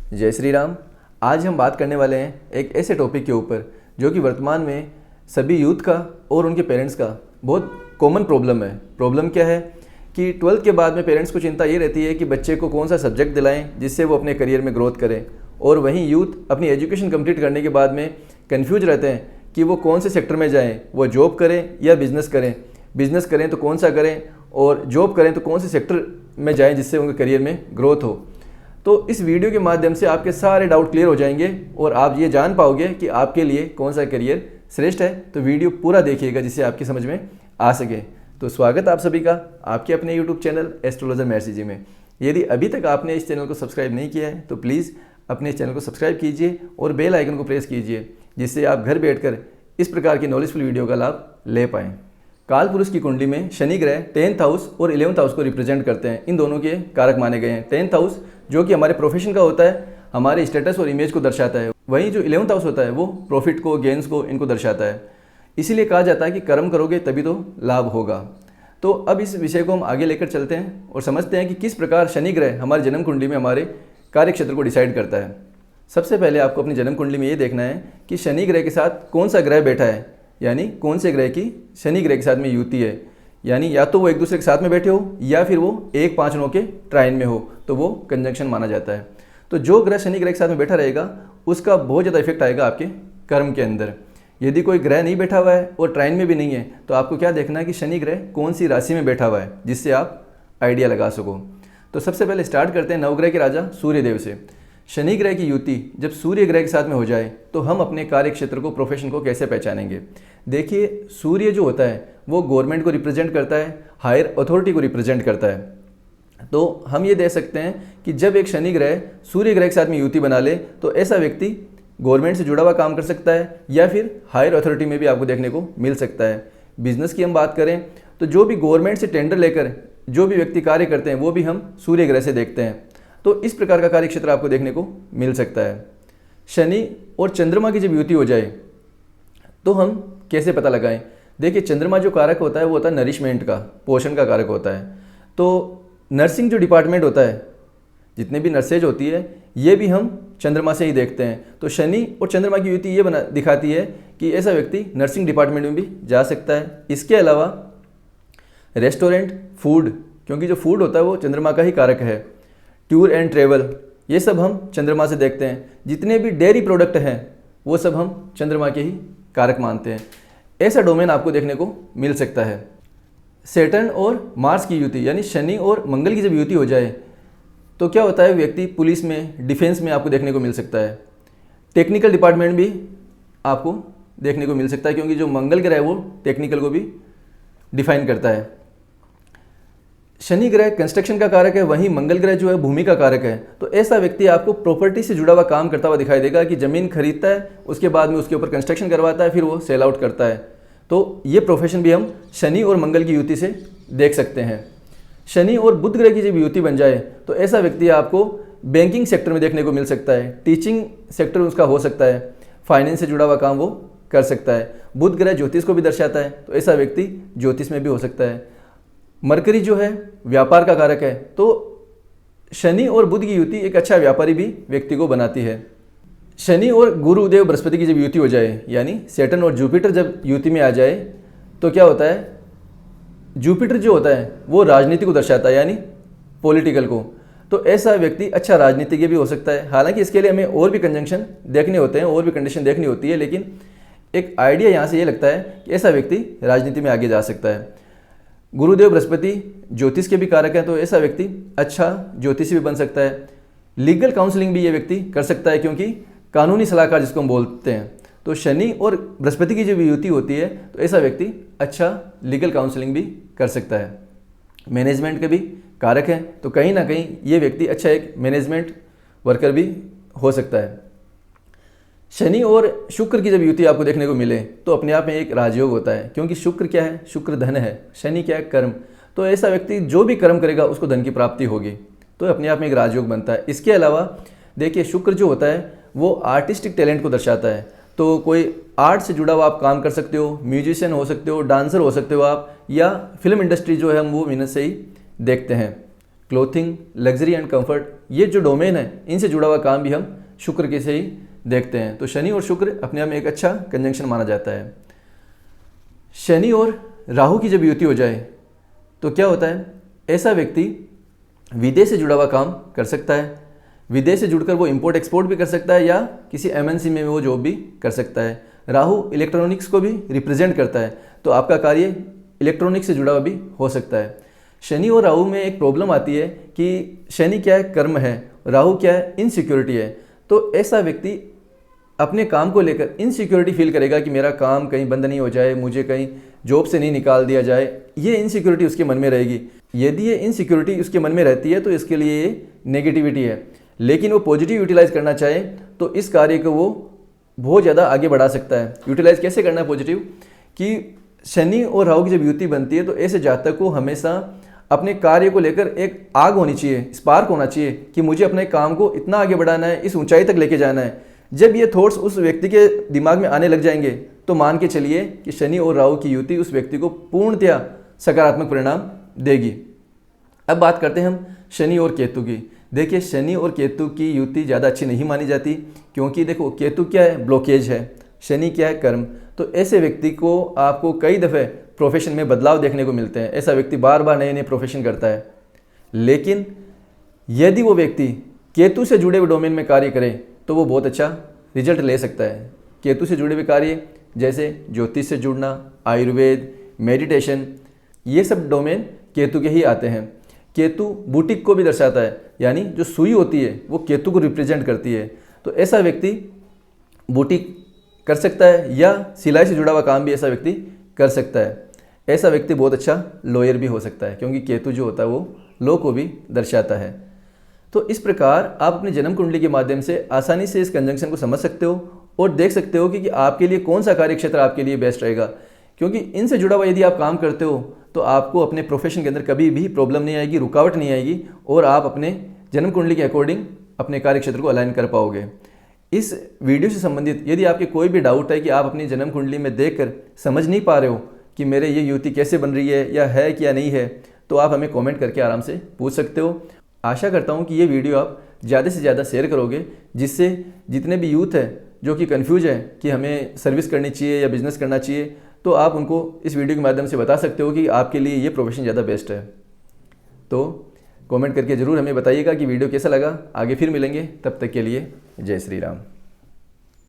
जय श्री राम। आज हम बात करने वाले हैं एक ऐसे टॉपिक के ऊपर जो कि वर्तमान में सभी यूथ का और उनके पेरेंट्स का बहुत कॉमन प्रॉब्लम है। प्रॉब्लम क्या है कि 12th के बाद में पेरेंट्स को चिंता ये रहती है कि बच्चे को कौन सा सब्जेक्ट दिलाएं जिससे वो अपने करियर में ग्रोथ करें, और वहीं यूथ अपनी एजुकेशन कंप्लीट करने के बाद में कन्फ्यूज रहते हैं कि वो कौन से सेक्टर में जाएँ, वो जॉब करें या बिज़नेस करें। बिज़नेस करें तो कौन सा करें, और जॉब करें तो कौन से सेक्टर में जाएँ जिससे उनके करियर में ग्रोथ हो। तो इस वीडियो के माध्यम से आपके सारे डाउट क्लियर हो जाएंगे और आप ये जान पाओगे कि आपके लिए कौन सा करियर श्रेष्ठ है। तो वीडियो पूरा देखिएगा जिससे आपकी समझ में आ सके। तो स्वागत आप सभी का आपके अपने YouTube चैनल एस्ट्रोलॉजर महर्षि जी में। यदि अभी तक आपने इस चैनल को सब्सक्राइब नहीं किया है तो प्लीज़ अपने चैनल को सब्सक्राइब कीजिए और बेल आइकन को प्रेस कीजिए, जिससे आप घर बैठकर इस प्रकार की नॉलेजफुल वीडियो का लाभ ले पाएँ। काल पुरुष की कुंडली में शनि ग्रह 10th हाउस और 11th हाउस को रिप्रेजेंट करते हैं। इन दोनों के कारक माने गए हैं। 10th हाउस जो कि हमारे प्रोफेशन का होता है, हमारे स्टेटस और इमेज को दर्शाता है। वहीं जो 11th हाउस होता है वो प्रॉफिट को, गेंस को, इनको दर्शाता है। इसीलिए कहा जाता है कि कर्म करोगे तभी तो लाभ होगा। तो अब इस विषय को हम आगे लेकर चलते हैं और समझते हैं कि किस प्रकार शनि ग्रह हमारे जन्म कुंडली में हमारे कार्य क्षेत्र को डिसाइड करता है। सबसे पहले आपको अपनी जन्म कुंडली में ये देखना है कि शनि ग्रह के साथ कौन सा ग्रह बैठा है, यानी कौन से ग्रह की शनि ग्रह के साथ में युति है। यानी या तो वो एक दूसरे के साथ में बैठे हो या फिर वो 1-5-9 के ट्राइन में हो, तो वो कंजंक्शन माना जाता है। तो जो ग्रह शनि ग्रह के साथ में बैठा रहेगा उसका बहुत ज़्यादा इफेक्ट आएगा आपके कर्म के अंदर। यदि कोई ग्रह नहीं बैठा हुआ है और ट्राइन में भी नहीं है तो आपको क्या देखना है कि शनि ग्रह कौन सी राशि में बैठा हुआ है, जिससे आप आइडिया लगा सको। तो सबसे पहले स्टार्ट करते हैं नवग्रह के राजा सूर्यदेव से। शनि ग्रह की युति जब सूर्य ग्रह के साथ में हो जाए तो हम अपने कार्य क्षेत्र को, प्रोफेशन को कैसे पहचानेंगे। देखिए, सूर्य जो होता है वो गवर्नमेंट को रिप्रेजेंट करता है, हायर अथॉरिटी को रिप्रेजेंट करता है। तो हम ये दे सकते हैं कि जब एक शनि ग्रह सूर्य ग्रह के साथ में युति बना ले तो ऐसा व्यक्ति गवर्नमेंट से जुड़ा हुआ काम कर सकता है या फिर हायर अथॉरिटी में भी आपको देखने को मिल सकता है। बिजनेस की हम बात करें तो जो भी गवर्नमेंट से टेंडर लेकर जो भी व्यक्ति कार्य करते हैं वो भी हम सूर्य ग्रह से देखते हैं। तो इस प्रकार का कार्य क्षेत्र आपको देखने को मिल सकता है। शनि और चंद्रमा की जब युति हो जाए तो हम कैसे पता लगाएं। देखिए, चंद्रमा जो कारक होता है वो होता है नरिशमेंट का, पोषण का कारक होता है। तो नर्सिंग जो डिपार्टमेंट होता है, जितने भी नर्सेज होती है, ये भी हम चंद्रमा से ही देखते हैं। तो शनि और चंद्रमा की युति ये दिखाती है कि ऐसा व्यक्ति नर्सिंग डिपार्टमेंट में भी जा सकता है। इसके अलावा रेस्टोरेंट, फूड, क्योंकि जो फूड होता है वो चंद्रमा का ही कारक है। टूर एंड ट्रेवल, ये सब हम चंद्रमा से देखते हैं। जितने भी डेयरी प्रोडक्ट हैं वो सब हम चंद्रमा के ही कारक मानते हैं। ऐसा डोमेन आपको देखने को मिल सकता है। सैटर्न और मार्स की युति, यानी शनि और मंगल की जब युति हो जाए तो क्या होता है, व्यक्ति पुलिस में, डिफेंस में आपको देखने को मिल सकता है। टेक्निकल डिपार्टमेंट भी आपको देखने को मिल सकता है, क्योंकि जो मंगल ग्रह है वो टेक्निकल को भी डिफाइन करता है। शनि ग्रह कंस्ट्रक्शन का कारक है, वहीं मंगल ग्रह जो है भूमि का कारक है। तो ऐसा व्यक्ति आपको प्रॉपर्टी से जुड़ा हुआ काम करता हुआ दिखाई देगा कि ज़मीन खरीदता है, उसके बाद में उसके ऊपर कंस्ट्रक्शन करवाता है, फिर वो सेल आउट करता है। तो ये प्रोफेशन भी हम शनि और मंगल की युति से देख सकते हैं। शनि और बुध ग्रह की जब युति बन जाए तो ऐसा व्यक्ति आपको बैंकिंग सेक्टर में देखने को मिल सकता है, टीचिंग सेक्टर उसका हो सकता है, फाइनेंस से जुड़ा हुआ काम वो कर सकता है। बुध ग्रह ज्योतिष को भी दर्शाता है, तो ऐसा व्यक्ति ज्योतिष में भी हो सकता है। मरकरी जो है व्यापार का कारक है, तो शनि और बुध की युति एक अच्छा व्यापारी भी व्यक्ति को बनाती है। शनि और गुरुदेव बृहस्पति की जब युति हो जाए, यानी सैटर्न और जुपिटर जब युति में आ जाए तो क्या होता है, जुपिटर जो होता है वो राजनीति को दर्शाता है, यानी पॉलिटिकल को। तो ऐसा व्यक्ति अच्छा राजनीतिज्ञ भी हो सकता है। हालांकि इसके लिए हमें और भी कंजंक्शन देखने होते हैं, और भी कंडीशन देखनी होती है, लेकिन एक आइडिया यहाँ से ये लगता है कि ऐसा व्यक्ति राजनीति में आगे जा सकता है। गुरुदेव बृहस्पति ज्योतिष के भी कारक हैं, तो ऐसा व्यक्ति अच्छा ज्योतिषी भी बन सकता है। लीगल काउंसलिंग भी ये व्यक्ति कर सकता है, क्योंकि कानूनी सलाहकार जिसको हम बोलते हैं। तो शनि और बृहस्पति की जब युति होती है तो ऐसा व्यक्ति अच्छा लीगल काउंसलिंग भी कर सकता है। मैनेजमेंट के भी कारक हैं, तो कहीं ना कहीं ये व्यक्ति अच्छा एक मैनेजमेंट वर्कर भी हो सकता है। शनि और शुक्र की जब युति आपको देखने को मिले तो अपने आप में एक राजयोग होता है, क्योंकि शुक्र क्या है, शुक्र धन है, शनि क्या है, कर्म। तो ऐसा व्यक्ति जो भी कर्म करेगा उसको धन की प्राप्ति होगी, तो अपने आप में एक राजयोग बनता है। इसके अलावा देखिए, शुक्र जो होता है वो आर्टिस्टिक टैलेंट को दर्शाता है। तो कोई आर्ट से जुड़ा हुआ आप काम कर सकते हो, म्यूजिशियन हो सकते हो, डांसर हो सकते हो आप, या फिल्म इंडस्ट्री जो है हम वो मेहनत से ही देखते हैं। क्लोथिंग, लग्जरी एंड कंफर्ट, ये जो डोमेन है इनसे जुड़ा हुआ काम भी हम शुक्र के से ही देखते हैं। तो शनि और शुक्र अपने आप में एक अच्छा कंजंक्शन माना जाता है। शनि और राहु की जब युति हो जाए तो क्या होता है, ऐसा व्यक्ति विदेश से जुड़ा हुआ काम कर सकता है। विदेश से जुड़कर वो इंपोर्ट एक्सपोर्ट भी कर सकता है या किसी एमएनसी में वो जॉब भी कर सकता है। राहु इलेक्ट्रॉनिक्स को भी रिप्रेजेंट करता है, तो आपका कार्य इलेक्ट्रॉनिक्स से जुड़ा हुआ भी हो सकता है। शनि और राहु में एक प्रॉब्लम आती है कि शनि क्या है, कर्म है, राहु क्या है, इनसिक्योरिटी है। तो ऐसा व्यक्ति अपने काम को लेकर इनसिक्योरिटी फील करेगा कि मेरा काम कहीं बंद नहीं हो जाए, मुझे कहीं जॉब से नहीं निकाल दिया जाए, ये इनसिक्योरिटी उसके मन में रहेगी। यदि ये इनसिक्योरिटी उसके मन में रहती है तो इसके लिए ये नेगेटिविटी है। लेकिन वो पॉजिटिव यूटिलाइज करना चाहे तो इस कार्य को वो बहुत ज़्यादा आगे बढ़ा सकता है। यूटिलाइज कैसे करना है पॉजिटिव, कि शनि और राहु की जब युति बनती है तो ऐसे जातक को हमेशा अपने कार्य को लेकर एक आग होनी चाहिए, स्पार्क होना चाहिए कि मुझे अपने काम को इतना आगे बढ़ाना है, इस ऊंचाई तक लेके जाना है। जब ये थॉट्स उस व्यक्ति के दिमाग में आने लग जाएंगे तो मान के चलिए कि शनि और राहु की युति उस व्यक्ति को पूर्णतया सकारात्मक परिणाम देगी। अब बात करते हैं हम शनि और केतु की। देखिए, शनि और केतु की युति ज़्यादा अच्छी नहीं मानी जाती, क्योंकि देखो केतु क्या है, ब्लॉकेज है, शनि क्या है, कर्म। तो ऐसे व्यक्ति को आपको कई दफ़े प्रोफेशन में बदलाव देखने को मिलते हैं। ऐसा व्यक्ति बार बार नए नए प्रोफेशन करता है। लेकिन यदि वो व्यक्ति केतु से जुड़े हुए डोमेन में कार्य करे तो वो बहुत अच्छा रिजल्ट ले सकता है। केतु से जुड़े हुए कार्य जैसे ज्योतिष से जुड़ना, आयुर्वेद, मेडिटेशन, ये सब डोमेन केतु के ही आते हैं। केतु बुटीक को भी दर्शाता है, यानी जो सुई होती है वो केतु को रिप्रेजेंट करती है। तो ऐसा व्यक्ति बुटीक कर सकता है या सिलाई से जुड़ा हुआ काम भी ऐसा व्यक्ति कर सकता है। ऐसा व्यक्ति बहुत अच्छा लॉयर भी हो सकता है, क्योंकि केतु जो होता है वो लॉ को भी दर्शाता है। तो इस प्रकार आप अपनी जन्म कुंडली के माध्यम से आसानी से इस कंजंक्शन को समझ सकते हो और देख सकते हो कि आपके लिए कौन सा कार्य क्षेत्र आपके लिए बेस्ट रहेगा। क्योंकि इनसे जुड़ा हुआ यदि आप काम करते हो तो आपको अपने प्रोफेशन के अंदर कभी भी प्रॉब्लम नहीं आएगी, रुकावट नहीं आएगी, और आप अपने जन्म कुंडली के अकॉर्डिंग अपने कार्य क्षेत्र को अलाइन कर पाओगे। इस वीडियो से संबंधित यदि आपके कोई भी डाउट है कि आप अपनी जन्म कुंडली में देखकर समझ नहीं पा रहे हो कि मेरे ये युति कैसे बन रही है या है क्या नहीं है, तो आप हमें कमेंट करके आराम से पूछ सकते हो। आशा करता हूँ कि ये वीडियो आप ज़्यादा से ज़्यादा शेयर करोगे, जिससे जितने भी यूथ है जो कि कंफ्यूज है कि हमें सर्विस करनी चाहिए या बिजनेस करना चाहिए, तो आप उनको इस वीडियो के माध्यम से बता सकते हो कि आपके लिए ये प्रोफेशन ज़्यादा बेस्ट है। तो कमेंट करके ज़रूर हमें बताइएगा कि वीडियो कैसा लगा। आगे फिर मिलेंगे, तब तक के लिए जय श्री राम।